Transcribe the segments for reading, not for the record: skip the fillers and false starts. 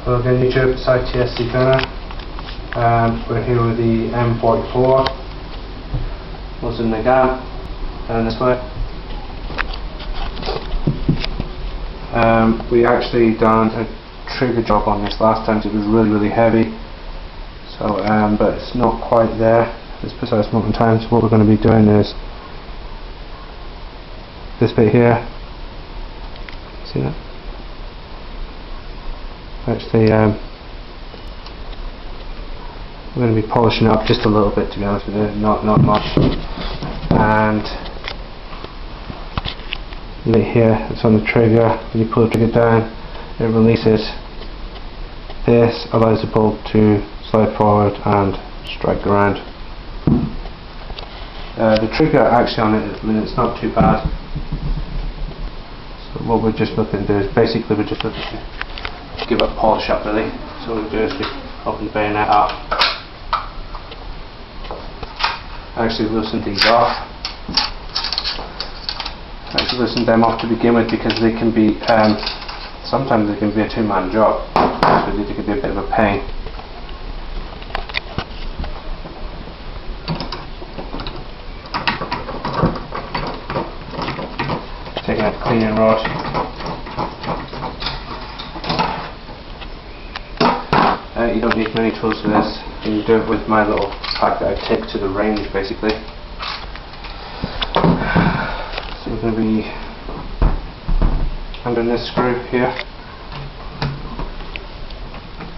Hello again YouTube, it's ITSC Gunner. We're here with the M44. Was in Nagant, down this way. We actually done a trigger job on this last time, so it was really heavy. So, but it's not quite there at this precise moment in time. So what we're going to be doing is this bit here. See that? Actually, we're going to be polishing it up just a little bit, to be honest with you, not much. And right here, it's on the trigger. When you pull the trigger down, it releases. This allows the bolt to slide forward and strike around. The trigger actually on it, I mean, it's not too bad. So what we're just looking to do is basically we're just looking to give it a polish up really. So what we do is we open the bayonet up. Actually loosen these off. Actually loosen them off to begin with because they can be, sometimes they can be a two-man job. So they can be a bit of a pain. Taking out the cleaning rod. You don't need many tools for this. You can do it with my little pack that I take to the range basically. So we're going to be under this screw here.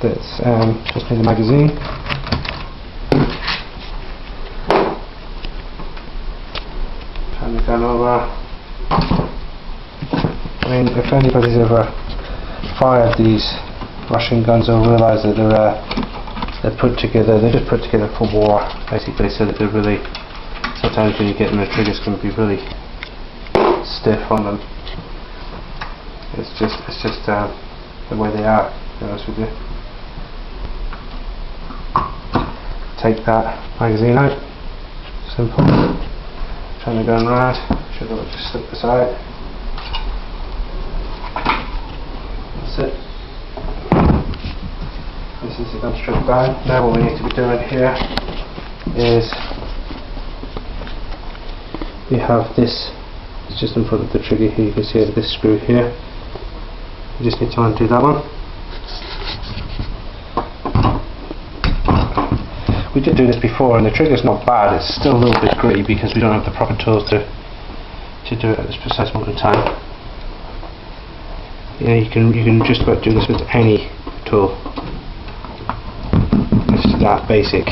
That's just in the magazine. Turn the gun over. I mean, if anybody's ever fired these Russian guns, they'll realise that they're put together. They're just put together for war, basically, so that they're really. Sometimes when you get them, the triggers can be really stiff on them. It's just the way they are. To be honest with you. Take that magazine out. Simple. Turn the gun round. Should have just slip this out. That's it. This is the gun stripped down. Now what we need to be doing here is we have this. It's just in front of the trigger here. You can see it, this screw here. You just need to undo that one. We did do this before, and the trigger's not bad. It's still a little bit gritty because we don't have the proper tools to do it at this precise moment in time. Yeah, you can just about do this with any tool. It's that basic.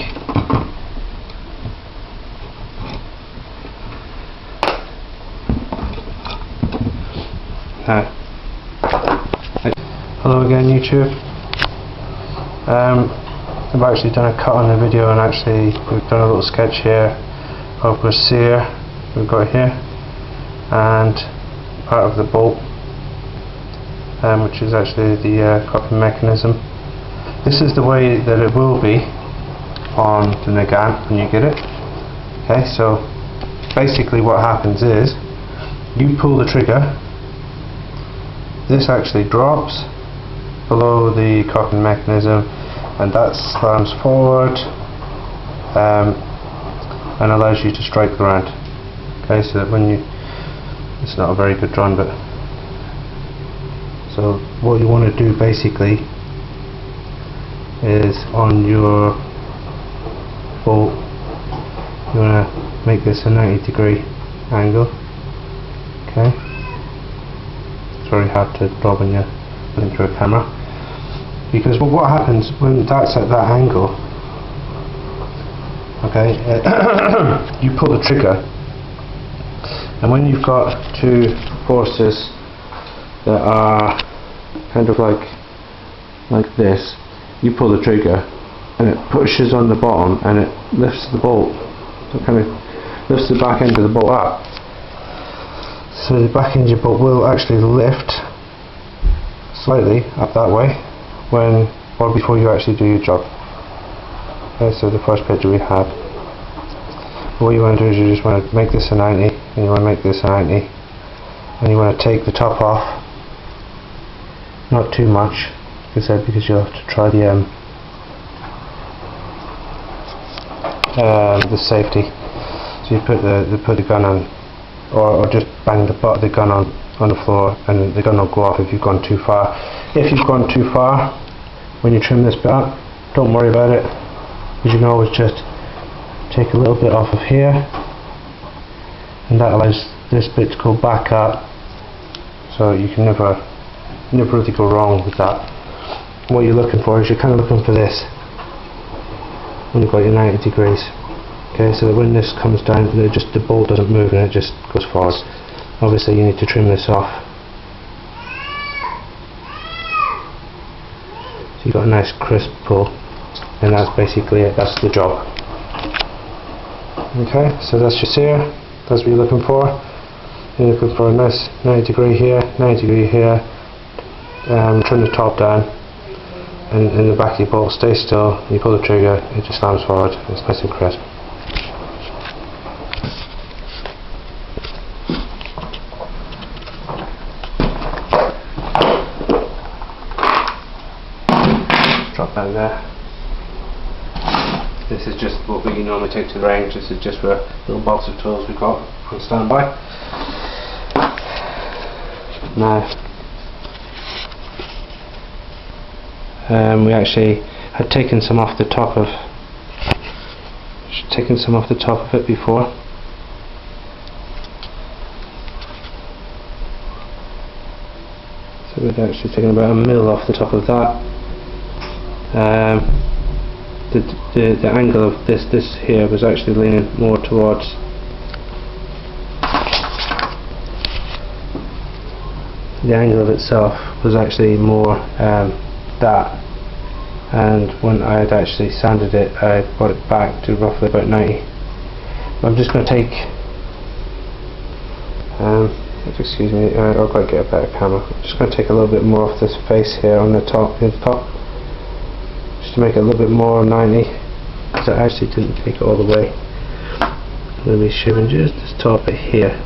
Now, hello again YouTube. I've actually done a cut on the video, and actually we've done a little sketch here of a sear we've got here and part of the bolt, which is actually the cocking mechanism. This is the way that it will be on the Nagant when you get it. Okay, so basically what happens is you pull the trigger, this actually drops below the cocking mechanism, and that slams forward and allows you to strike the round. Okay, so that when you, it's not a very good drawing, but so what you want to do basically is on your bolt, you want to make this a 90-degree angle. Okay, it's very hard to draw when you're looking through a camera. Because what happens when that's at that angle, okay, you pull the trigger, and when you've got two forces that are kind of like this, you pull the trigger and it pushes on the bottom and it lifts the bolt, so it kind of lifts the back end of the bolt up. So the back end of your bolt will actually lift slightly up that way or before you actually do your job. Okay, so the first picture we had. What you want to do is you just want to make this a 90, and you want to make this a 90, and you want to take the top off, not too much, like I said, because you'll have to try the safety. So you put the gun on, or just bang the butt of the gun on the floor, and the gun will go off if you've gone too far. If you've gone too far when you trim this bit up, don't worry about it, because you can always just take a little bit off of here, and that allows this bit to go back up, so you can never really go wrong with that. What you're looking for is, you're kind of looking for this when you've got your 90 degrees. Okay, so that when this comes down, the bolt doesn't move and it just goes forward. Obviously you need to trim this off. So you've got a nice crisp pull, and that's basically it, that's the job. Okay, so that's your sear, that's what you're looking for. You're looking for a nice 90 degree here, 90 degree here. Trim the top down, and in the back of your bolt, stay still, you pull the trigger, it just slams forward, it's nice and crisp. Drop that there. This is just what we normally take to the range. This is just for a little box of tools we've got on standby. Now, we actually had taken some off the top of it before. So we'd actually taken about 1 mil off the top of that. The angle of this here was actually leaning more towards the angle of itself was actually more that, and when I had actually sanded it, I brought it back to roughly about 90. I'm just going to take excuse me, I'll go get a better camera. I'm just going to take a little bit more off this face here on the top, just to make it a little bit more 90, because I actually didn't take it all the way. I'm going to be shaving just this top bit here,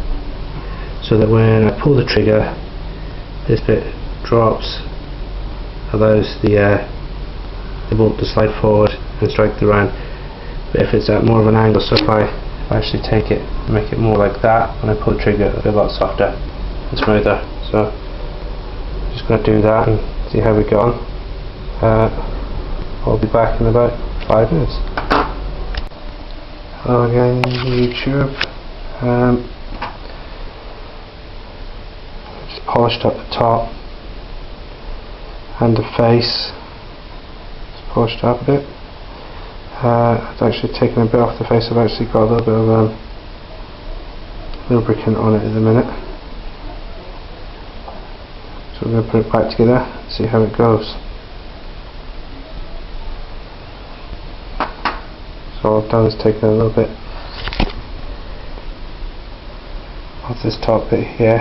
so that when I pull the trigger, this bit drops, allows the bolt to slide forward and strike the round. But if it's at more of an angle, so if I actually take it and make it more like that, when I pull the trigger, it'll be a lot softer and smoother. So I'm just going to do that and see how we go on. I'll be back in about 5 minutes. Hello again, YouTube. Just polished up the top and the face. Just polished up a bit. I've actually taken a bit off the face. I've actually got a little bit of lubricant on it at the minute. So we're going to put it back together and see how it goes. So all I've done is taken a little bit off this top bit here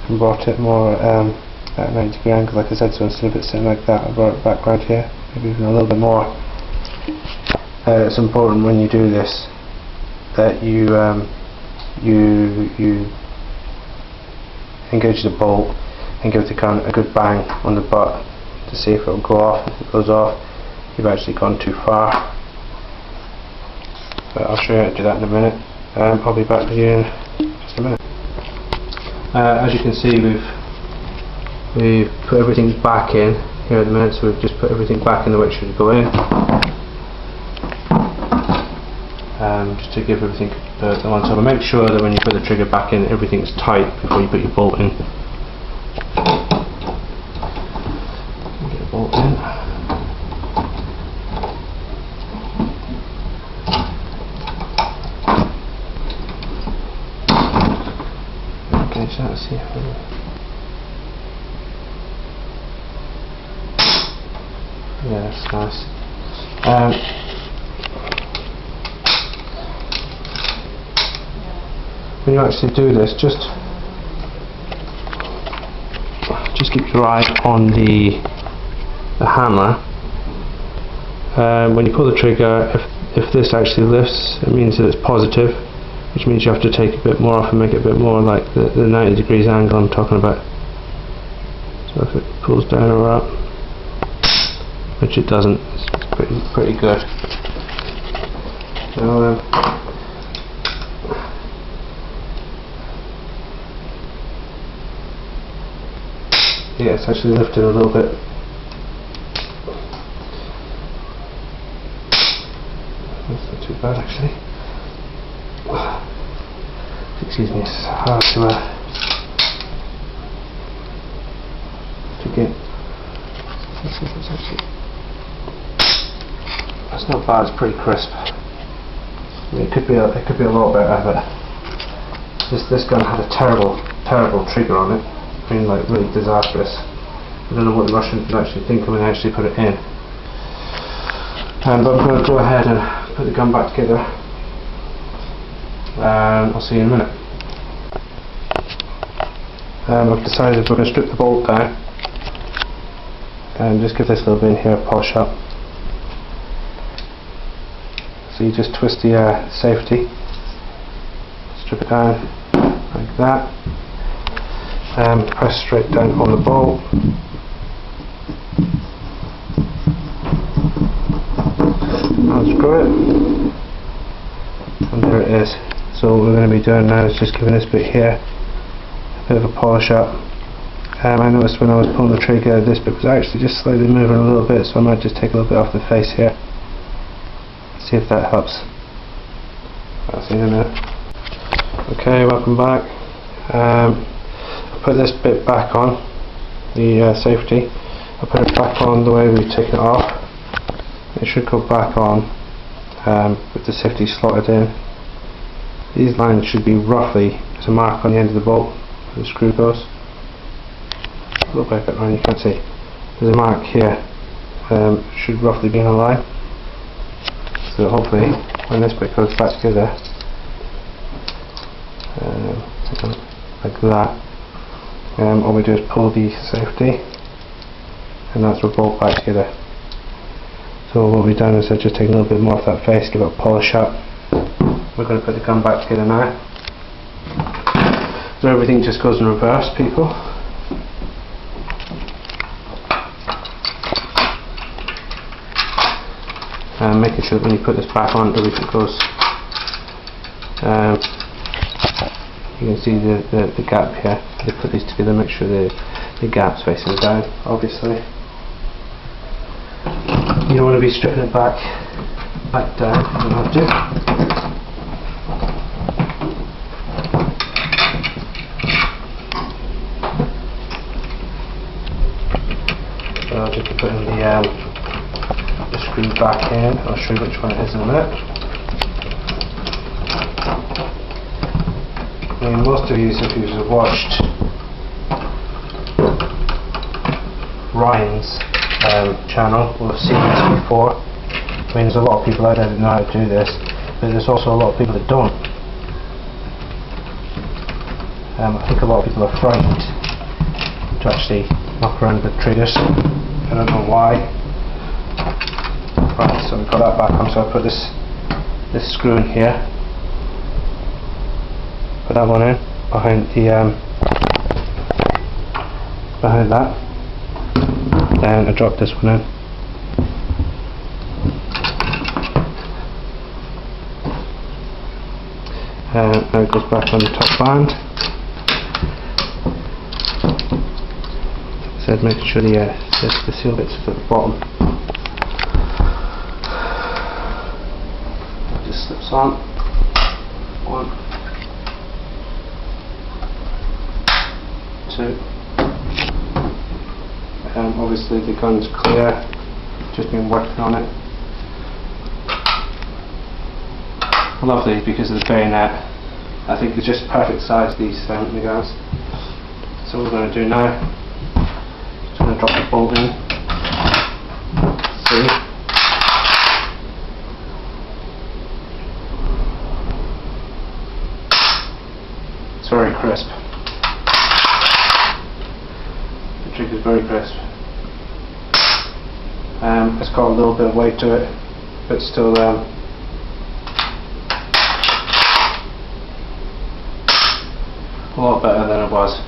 and brought it more at a 90 degree angle, like I said. So instead of it sitting like that, I brought it back right here, maybe even a little bit more. It's important when you do this that you engage the bolt and give the gun a good bang on the butt to see if it will go off. If it goes off, you've actually gone too far. But I'll show you how to do that in a minute. I'll be back with you in just a minute. As you can see, we've put everything back in here at the minute, so we've just put everything back in the way it should go in. Just to give everything the one side. Make sure that when you put the trigger back in, everything's tight before you put your bolt in. Get the bolt in. Okay, so let's see how. Yeah, that's nice. When you actually do this, just keep your eye on the hammer. When you pull the trigger, if this actually lifts, it means that it's positive, which means you have to take a bit more off and make it a bit more like the 90 degrees angle I'm talking about. So if it pulls down or up, which it doesn't. It's pretty good. Now yeah, it's actually lifted a little bit. That's not too bad actually. Excuse me, it's hard to get. That's not bad. It's pretty crisp. I mean, it could be a lot better, but this gun had a terrible trigger on it. I mean, like really disastrous. I don't know what the Russians would actually think when they actually put it in. But I'm going to go ahead and put the gun back together. I'll see you in a minute. I've decided we're going to strip the bolt down and just give this little bit in here a polish up. So you just twist the safety, strip it down like that, press straight down on the bolt. Unscrew it, and there it is. So what we're going to be doing now is just giving this bit here a bit of a polish up. I noticed when I was pulling the trigger this bit was actually just slightly moving a little bit, so I might just take a little bit off the face here. See if that helps. I'll see you in a minute. Okay, welcome back. I'll put this bit back on, the safety. I'll put it back on the way we've taken it off. It should go back on with the safety slotted in. These lines should be roughly, there's a mark on the end of the bolt where the screw goes. A little bit around, you can't see. There's a mark here, should roughly be in a line. So hopefully when this bit goes back together, like that, all we do is pull the safety and that's our bolt back together. So what we've done is I've just taken a little bit more off that face, give it a polish up. We're going to put the gun back together now. So everything just goes in reverse, people. Making sure that when you put this back on, everything goes. You can see the gap here. You put these together, make sure the gap's facing down, obviously. You don't want to be stripping it back down, you don't have to. So I'll just put in the screw back in. I'll show you which one it is in a minute. I mean, most of you, if you have watched Ryan's channel, will have seen this before. I mean, there's a lot of people out there that know how to do this, but there's also a lot of people that don't. I think a lot of people are frightened to actually knock around with triggers. I don't know why. Right, so we've got that back on, so I'll put this screw in here. Put that one in behind that. Then I drop this one in. Now it goes back on the top band. So making sure the seal bits at the bottom. Just slips on. 1, 2. Obviously the gun's clear, just been working on it. Lovely because of the bayonet. I think it's just perfect size, these guns. So what we're going to do now, just going to drop the bolt in. See? It's very crisp. The trigger's very crisp. It's got a little bit of weight to it, but still a lot better than it was.